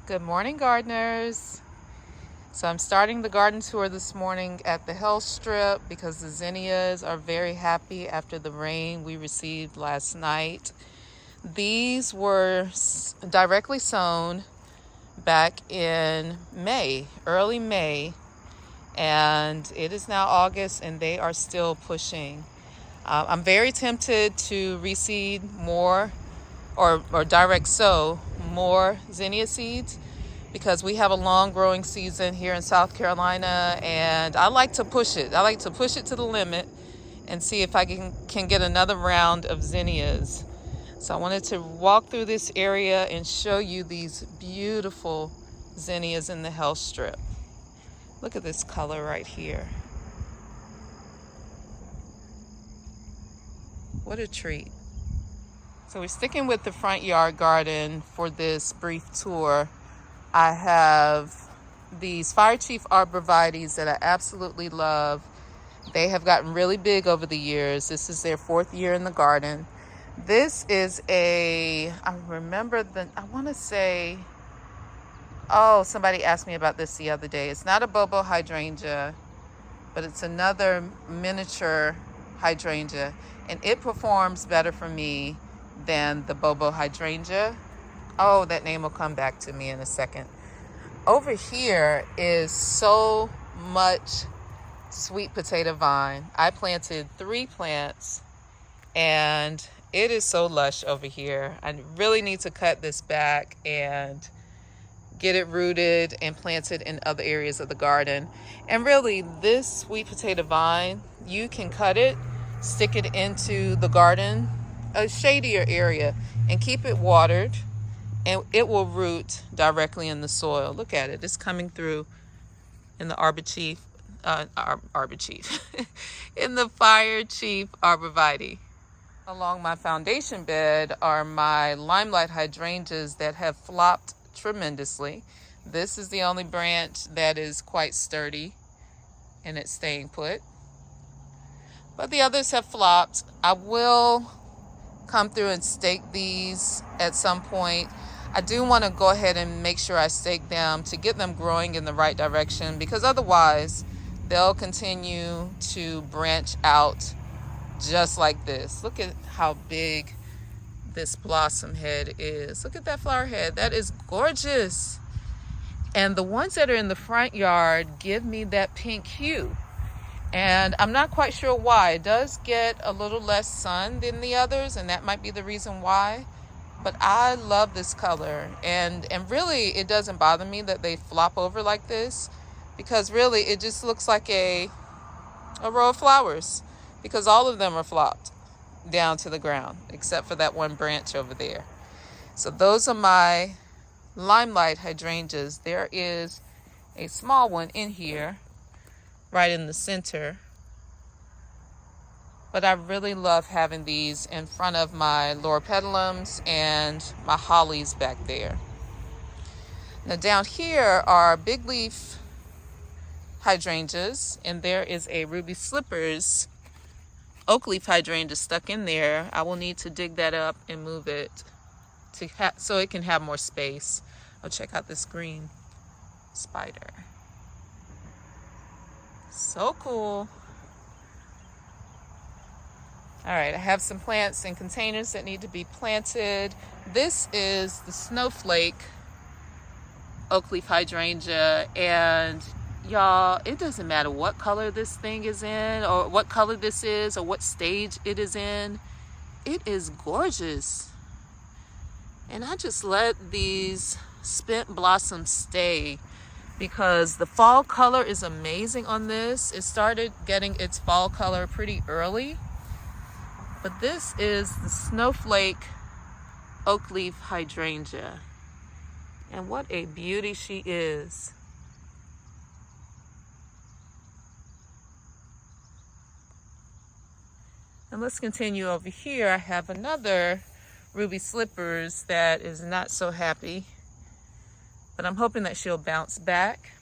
Good morning, gardeners. So I'm starting the garden tour this morning at the Hill Strip because the zinnias are very happy after the rain we received last night. These were directly sown back in May, early May, and it is now August and they are still pushing. I'm very tempted to reseed more or direct sow more zinnia seeds because we have a long growing season here in South Carolina, and I like to push it. I like to push it to the limit and see if I can get another round of zinnias. So I wanted to walk through this area and show you these beautiful zinnias in the Health Strip. Look at this color right here. What a treat. So we're sticking with the front yard garden for this brief tour. I have these Fire Chief arborvitaes that I absolutely love. They have gotten really big over the years. This is their 4th year in the garden. This is I want to say, somebody asked me about this the other day. It's not a Bobo hydrangea, but it's another miniature hydrangea, and it performs better for me than the Bobo hydrangea. Oh, that name will come back to me in a second. Over here is so much sweet potato vine. I planted 3 plants and it is so lush over here. I really need to cut this back and get it rooted and planted in other areas of the garden. And really, this sweet potato vine, you can cut it, stick it into the garden, a shadier area, and keep it watered, and it will root directly in the soil. Look at it. It's coming through in the in the Fire Chief arborvitae. Along my foundation bed are my Limelight hydrangeas that have flopped tremendously. This is the only branch that is quite sturdy and it's staying put, but the others have flopped. I will come through and stake these at some point. I do want to go ahead and make sure I stake them to get them growing in the right direction, because otherwise they'll continue to branch out just like this. Look at how big this blossom head is. Look at that flower head. That is gorgeous. And the ones that are in the front yard give me that pink hue. And I'm not quite sure why. It does get a little less sun than the others, and that might be the reason why. But I love this color. And really, it doesn't bother me that they flop over like this, because really, it just looks like a row of flowers, because all of them are flopped down to the ground, except for that one branch over there. So those are my Limelight hydrangeas. There is a small one in here, right in the center. But I really love having these in front of my loropetalums and my hollies back there. Now down here are big leaf hydrangeas, and there is a ruby slippers oak leaf hydrangea stuck in there. I will need to dig that up and move it so it can have more space. Oh, check out this green spider. So cool. All right, I have some plants in containers that need to be planted. This is the Snowflake oak leaf hydrangea, and y'all, it doesn't matter what color this thing is in, or what color this is, or what stage it is in. It is gorgeous. And I just let these spent blossoms stay, because the fall color is amazing on this. It started getting its fall color pretty early. But this is the Snowflake oak leaf hydrangea. And what a beauty she is. And let's continue over here. I have another ruby slippers that is not so happy, but I'm hoping that she'll bounce back.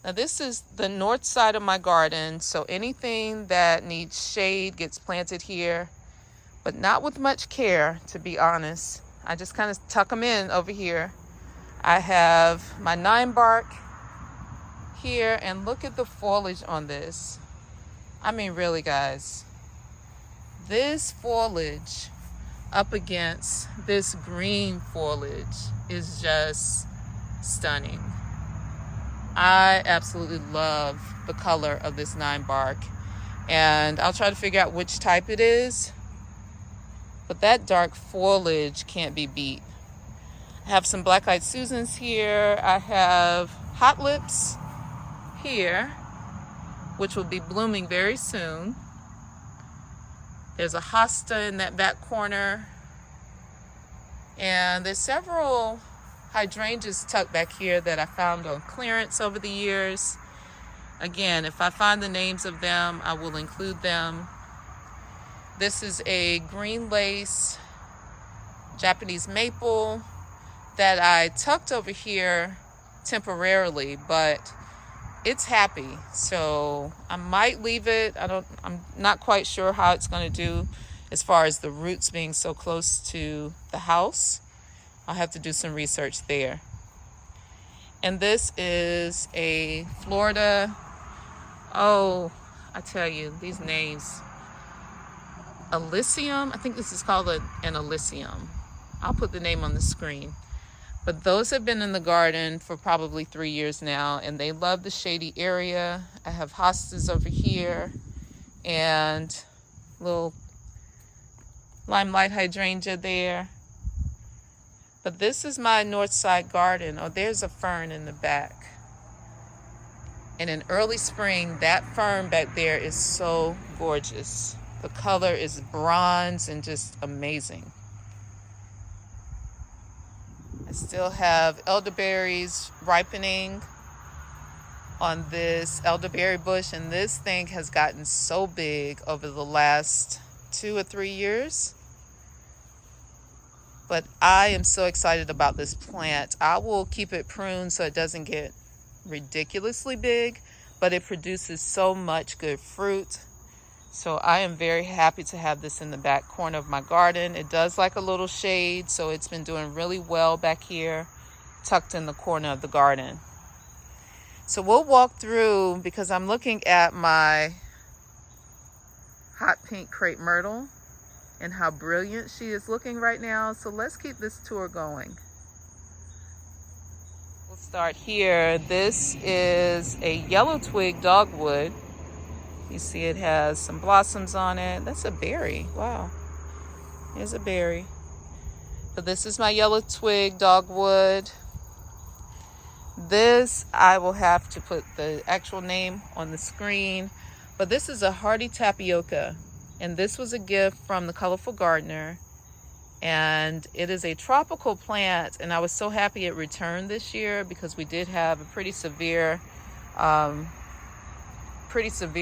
Now this is the north side of my garden, so anything that needs shade gets planted here, but not with much care, to be honest. I just kind of tuck them in over here. I have my Ninebark here, and look at the foliage on this. I mean, really, guys, this foliage up against this green foliage is just stunning. I absolutely love the color of this Ninebark, and I'll try to figure out which type it is, but that dark foliage can't be beat. I have some black-eyed Susans here. I have hot lips here, which will be blooming very soon. There's a hosta in that back corner, and there's several hydrangeas tucked back here that I found on clearance over the years. Again, if I find the names of them, I will include them. This is a green lace Japanese maple that I tucked over here temporarily, but it's happy, so I might leave it. I'm not quite sure how it's going to do as far as the roots being so close to the house. I'll have to do some research there. And this is a Florida, oh, I tell you, these names. Elysium, I think this is called an Elysium. I'll put the name on the screen. But those have been in the garden for probably 3 years now, and they love the shady area. I have hostas over here and little Limelight Hydrangea there. But this is my north side garden. Oh, there's a fern in the back. And in early spring, that fern back there is so gorgeous. The color is bronze and just amazing. I still have elderberries ripening on this elderberry bush, and this thing has gotten so big over the last 2 or 3 years. But I am so excited about this plant. I will keep it pruned so it doesn't get ridiculously big, but it produces so much good fruit. So I am very happy to have this in the back corner of my garden. It does like a little shade, so it's been doing really well back here, tucked in the corner of the garden. So we'll walk through, because I'm looking at my hot pink crepe myrtle and how brilliant she is looking right now. So let's keep this tour going. We'll start here. This is a yellow twig dogwood. You see it has some blossoms on it. That's a berry. Wow. There's a berry. But this is my yellow twig dogwood. This, I will have to put the actual name on the screen. But this is a hardy tapioca. And this was a gift from the Colorful Gardener. And it is a tropical plant. And I was so happy it returned this year, because we did have a pretty severe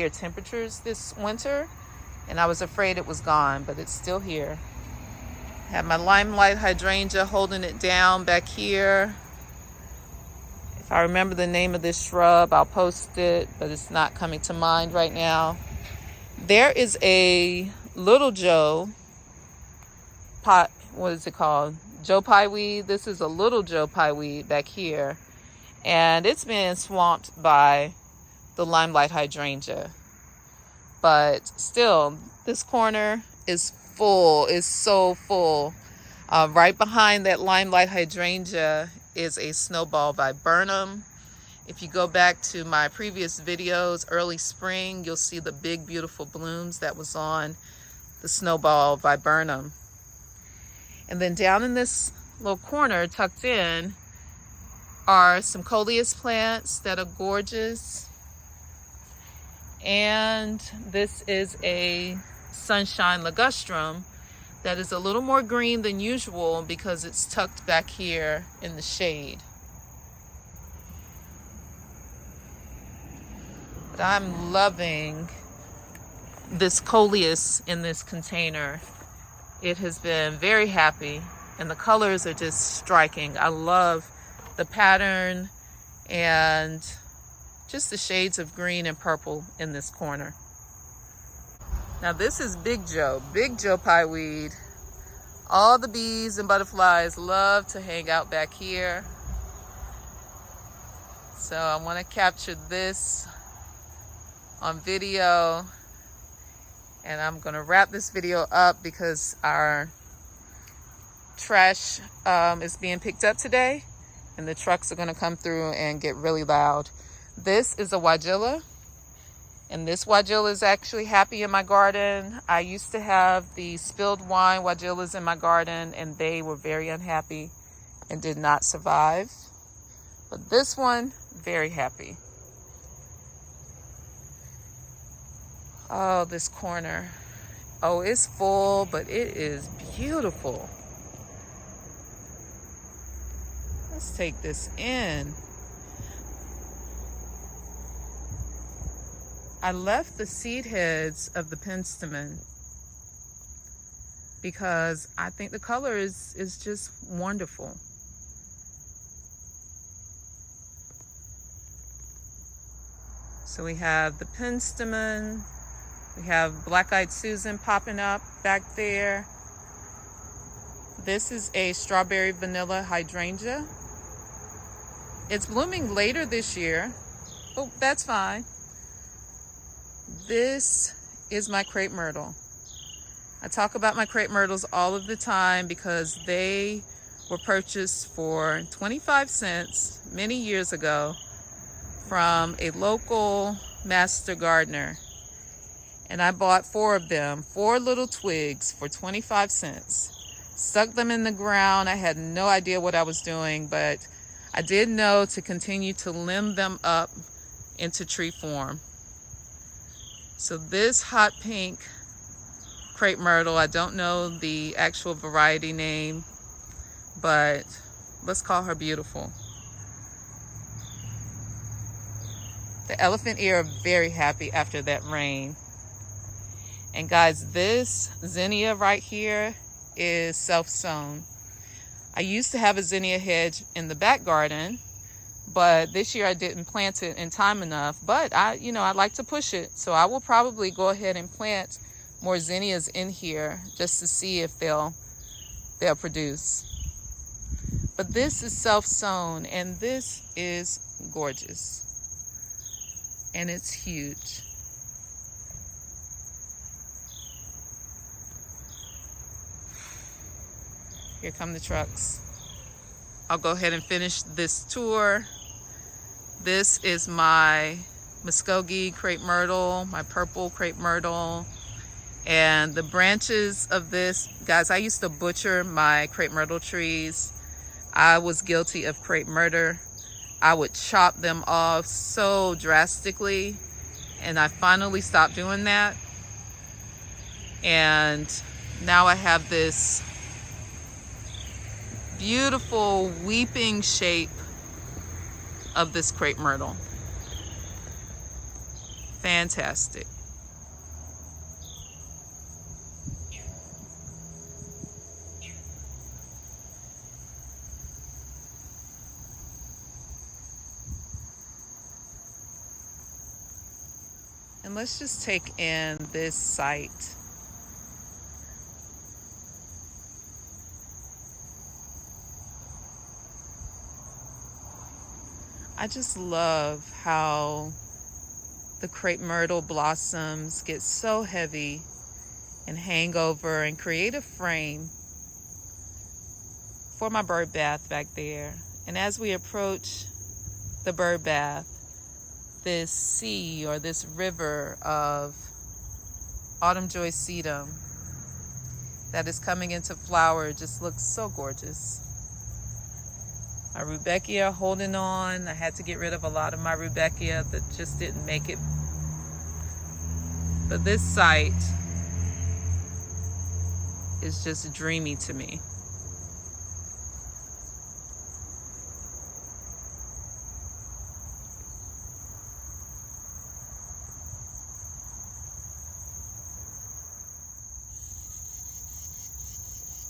temperatures this winter, and I was afraid it was gone, but it's still here. I have my Limelight Hydrangea holding it down back here. If I remember the name of this shrub, I'll post it, but it's not coming to mind right now. There is a little Joe pot, what is it called? Joe Pye weed. This is a little Joe Pye weed back here, and it's been swamped by the Limelight Hydrangea. But still, this corner is full, is so full. Right behind that Limelight Hydrangea is a snowball viburnum. If you go back to my previous videos, early spring, you'll see the big, beautiful blooms that was on the snowball viburnum. And then down in this little corner, tucked in, are some coleus plants that are gorgeous. And this is a sunshine ligustrum that is a little more green than usual because it's tucked back here in the shade. But I'm loving this coleus in this container. It has been very happy, and the colors are just striking. I love the pattern and just the shades of green and purple in this corner. Now this is Big Joe Pye weed. All the bees and butterflies love to hang out back here. So I want to capture this on video, and I'm going to wrap this video up because our trash is being picked up today, and the trucks are going to come through and get really loud. This is a weigela, and this weigela is actually happy in my garden. I used to have the spilled wine weigelas in my garden, and they were very unhappy and did not survive. But this one, very happy. Oh, this corner. Oh, it's full, but it is beautiful. Let's take this in. I left the seed heads of the penstemon because I think the color is just wonderful. So we have the penstemon, we have black-eyed Susan popping up back there. This is a strawberry vanilla hydrangea. It's blooming later this year. Oh, that's fine. This is my crepe myrtle. I talk about my crepe myrtles all of the time because they were purchased for 25 cents many years ago from a local master gardener. And I bought 4 of them, 4 little twigs for 25 cents. Stuck them in the ground. I had no idea what I was doing, but I did know to continue to limb them up into tree form. So this hot pink crepe myrtle, I don't know the actual variety name, but let's call her beautiful. The elephant ear are very happy after that rain. And guys, this zinnia right here is self-sown. I used to have a zinnia hedge in the back garden, but this year I didn't plant it in time enough. But I like to push it, so I will probably go ahead and plant more zinnias in here just to see if they'll produce. But this is self-sown, and this is gorgeous. And it's huge. Here come the trucks. I'll go ahead and finish this tour. This is my Muskogee crepe myrtle, my purple crepe myrtle. And the branches of this, guys, I used to butcher my crepe myrtle trees. I was guilty of crepe murder. I would chop them off so drastically, and I finally stopped doing that. And now I have this beautiful weeping shape of this crepe myrtle. Fantastic. And let's just take in this site. I just love how the crepe myrtle blossoms get so heavy and hang over and create a frame for my bird bath back there. And as we approach the bird bath, this sea or this river of autumn joy sedum that is coming into flower just looks so gorgeous. My rudbeckia holding on. I had to get rid of a lot of my rudbeckia that just didn't make it. But this site is just dreamy to me.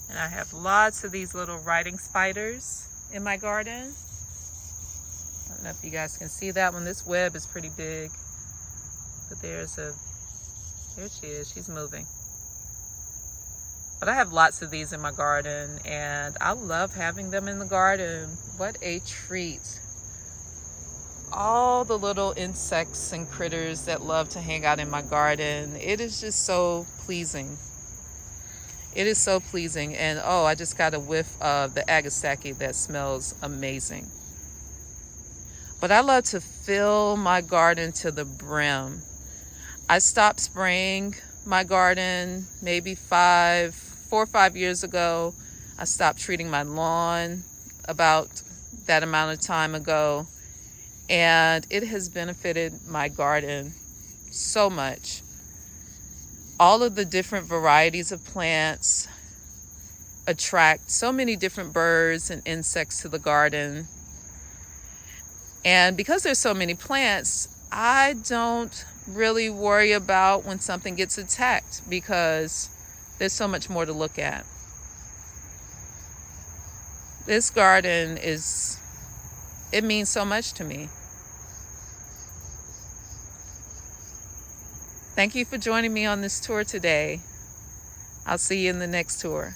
And I have lots of these little writing spiders in my garden. I don't know if you guys can see that one. This web is pretty big. But there she is, she's moving. But I have lots of these in my garden, and I love having them in the garden. What a treat. all the little insects and critters that love to hang out in my garden. It is just so pleasing. It is so pleasing. And oh, I just got a whiff of the agasaki that smells amazing. But I love to fill my garden to the brim. I stopped spraying my garden maybe 4 or 5 years ago. I stopped treating my lawn about that amount of time ago. And it has benefited my garden so much. All of the different varieties of plants attract so many different birds and insects to the garden. And because there's so many plants, I don't really worry about when something gets attacked because there's so much more to look at. This garden it means so much to me. Thank you for joining me on this tour today. I'll see you in the next tour.